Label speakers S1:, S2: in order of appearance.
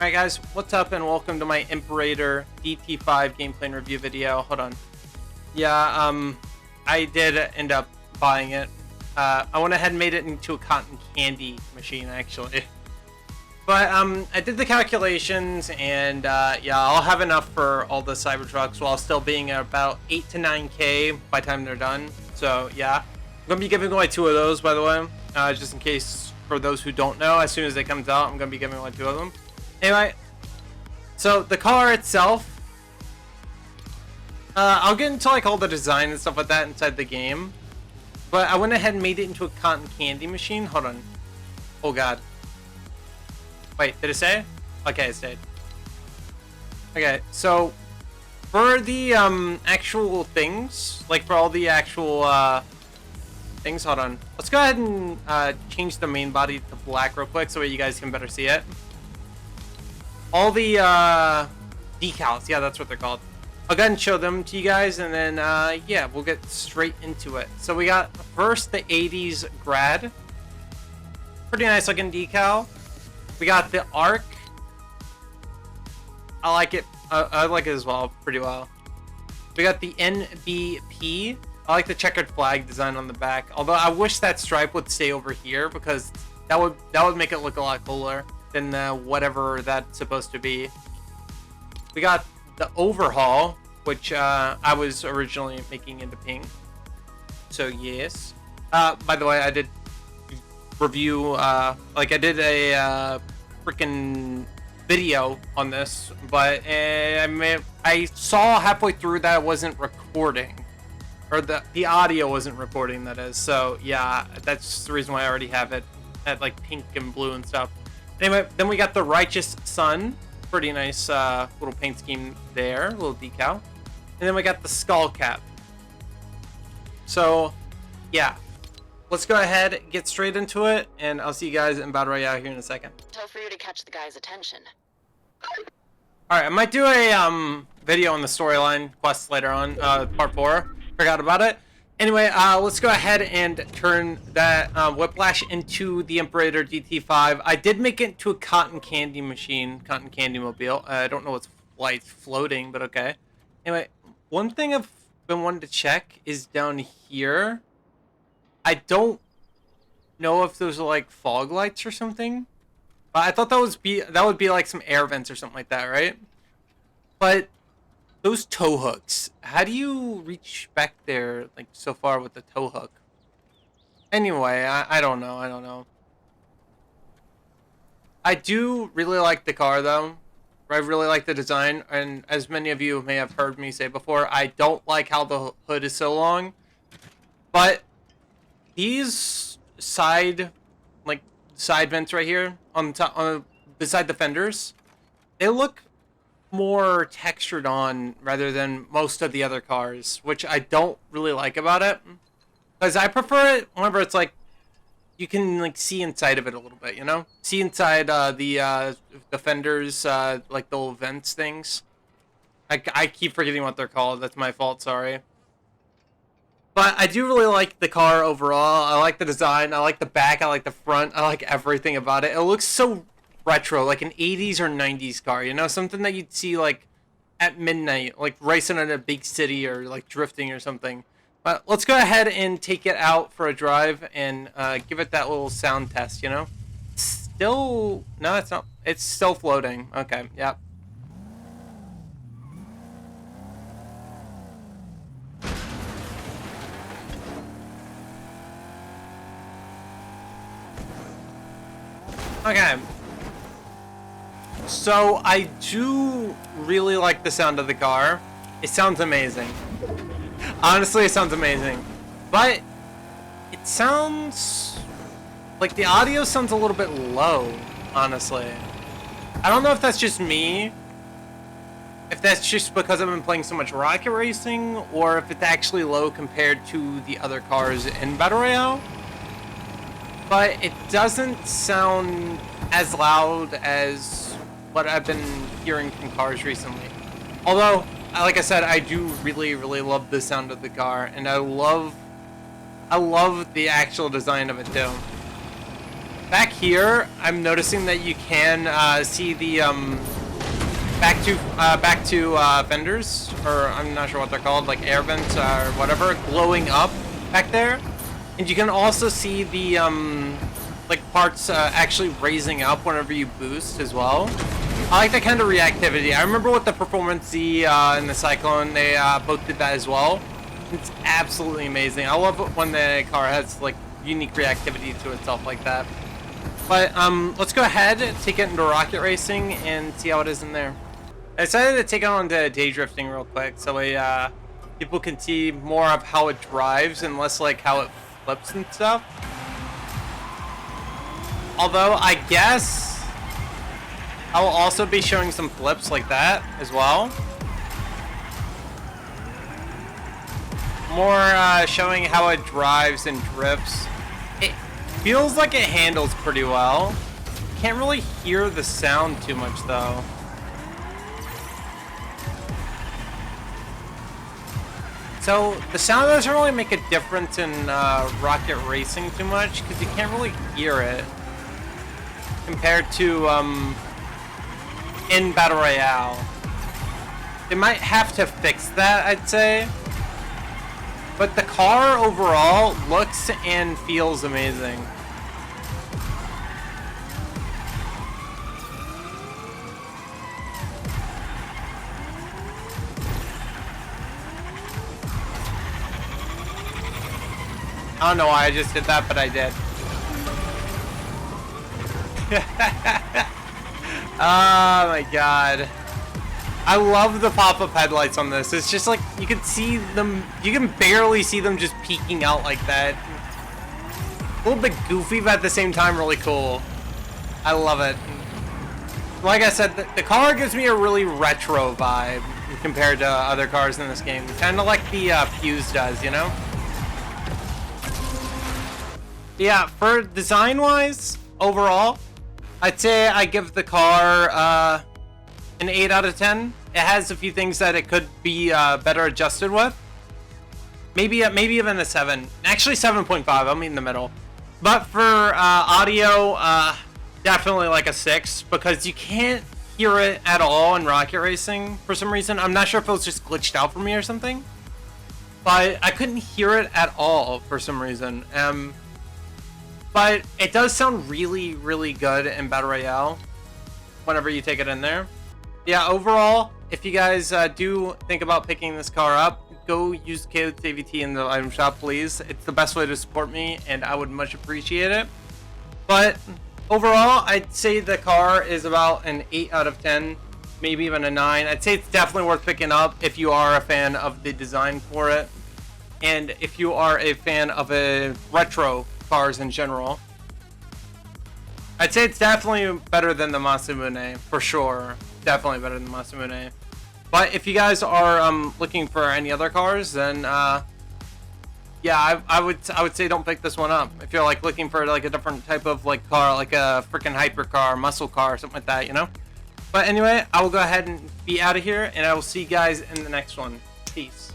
S1: Alright guys, what's up and welcome to my Imperator DT5 gameplay and review video. Hold on. Yeah, I did end up buying it. I went ahead and made it into a cotton candy machine actually. But I did the calculations and yeah, I'll have enough for all the Cybertrucks while still being at about 8 to 9k by the time they're done. So yeah, I'm gonna be giving away 2 of those, by the way, just in case for those who don't know. As soon as it comes out, I'm gonna be giving away 2 of them. Anyway, so the car itself, I'll get into like all the design and stuff like that inside the game, but I went ahead and made it into a cotton candy machine. Hold on. Oh god. Wait, did it say? Okay, it stayed. Okay, so for the actual things, like for all the actual things, hold on. Let's go ahead and change the main body to black real quick so you guys can better see it. All the decals, yeah, that's what they're called. I'll go ahead and show them to you guys, and then yeah, we'll get straight into it. So we got first the 80s grad, pretty nice looking decal. We got the arc. I like it. I like it as well, pretty well. We got the NBP. I like the checkered flag design on the back. Although I wish that stripe would stay over here because that would make it look a lot cooler than whatever that's supposed to be. We got the overhaul, which I was originally making into pink. So yes. By the way, I did review, like I did a freaking video on this, but I saw halfway through that it wasn't recording, or the audio wasn't recording, that is. So yeah, that's the reason why I already have it at like pink and blue and stuff. Anyway, then we got the Righteous Sun. Pretty nice little paint scheme there, little decal. And then we got the skull cap. So, yeah. Let's go ahead and get straight into it, and I'll see you guys in Battle Royale here in a second.
S2: Tough for you to catch the guy's attention.
S1: Alright, I might do a video on the storyline quest later on, part 4. Forgot about it. Anyway, let's go ahead and turn that Whiplash into the Imperator DT5. I did make it into a cotton candy machine, cotton candy mobile. I don't know why it's floating, but okay. Anyway, one thing I've been wanting to check is down here. I don't know if those are like fog lights or something. I thought that would be like some air vents or something like that, right? But those tow hooks, how do you reach back there like so far with the tow hook? Anyway, I don't know. I do really like the car though. I really like the design, and as many of you may have heard me say before, I don't like how the hood is so long. But these side vents right here on top, beside the fenders, they look more textured on rather than most of the other cars, which I don't really like about it, because I prefer it whenever it's like you can like see inside of it a little bit, you know, see inside the fenders, like the little vents things. I keep forgetting what they're called. That's my fault, sorry. But I do really like the car overall. I like the design, I like the back, I like the front, I like everything about it. It looks so retro, like an 80s or 90s car, you know, something that you'd see like at midnight, like racing in a big city or like drifting or something. But let's go ahead and take it out for a drive and give it that little sound test, you know. Still, no, it's not. It's still floating. Okay, yep. Okay. So I do really like the sound of the car. It sounds amazing. Honestly, it sounds amazing. But it sounds like the audio sounds a little bit low, honestly. I don't know if that's just me, if that's just because I've been playing so much Rocket Racing, or if it's actually low compared to the other cars in Battle Royale. But it doesn't sound as loud as what I've been hearing from cars recently. Although, like I said, I do really love the sound of the car, and I love the actual design of it too. back here, I'm noticing that you can see the back to vendors, or I'm not sure what they're called, like air vents or whatever, glowing up back there, and you can also see the like parts actually raising up whenever you boost as well. I like that kind of reactivity. I remember with the Performance Z and the Cyclone, they both did that as well. It's absolutely amazing. I love it when the car has like unique reactivity to itself like that. But let's go ahead, take it into rocket racing, and see how it is in there. I decided to take it on to day drifting real quick, so people can see more of how it drives and less like how it flips and stuff. Although I guess I will also be showing some flips like that as well. More showing how it drives and drifts. It feels like it handles pretty well. Can't really hear the sound too much though. So the sound doesn't really make a difference in rocket racing too much because you can't really hear it compared to in Battle Royale. They might have to fix that, I'd say. But the car overall looks and feels amazing. I don't know why I just did that, but I did. Oh my god. I love the pop-up headlights on this. It's just like, you can see them, you can barely see them just peeking out like that. A little bit goofy, but at the same time really cool. I love it. Like I said, the car gives me a really retro vibe compared to other cars in this game. Kind of like the Fuse does, you know? Yeah, for design-wise, overall, I'd say I give the car an 8 out of 10. It has a few things that it could be better adjusted with. Maybe even a 7. Actually, 7.5. I'll meet in the middle. But for audio, definitely like a 6 because you can't hear it at all in rocket racing for some reason. I'm not sure if it was just glitched out for me or something, but I couldn't hear it at all for some reason. But it does sound really, really good in Battle Royale whenever you take it in there. Yeah, overall, if you guys do think about picking this car up, go use code CVT in the item shop, please. It's the best way to support me, and I would much appreciate it. But overall, I'd say the car is about an 8 out of 10, maybe even a 9. I'd say it's definitely worth picking up if you are a fan of the design for it, and if you are a fan of a retro cars in general. I'd say it's definitely better than the Masamune, for sure. Definitely better than the Masamune. But if you guys are looking for any other cars, then yeah, I would say don't pick this one up. If you're like looking for like a different type of like car, like a freaking hypercar, muscle car, something like that, you know. But anyway, I will go ahead and be out of here, and I will see you guys in the next one. Peace.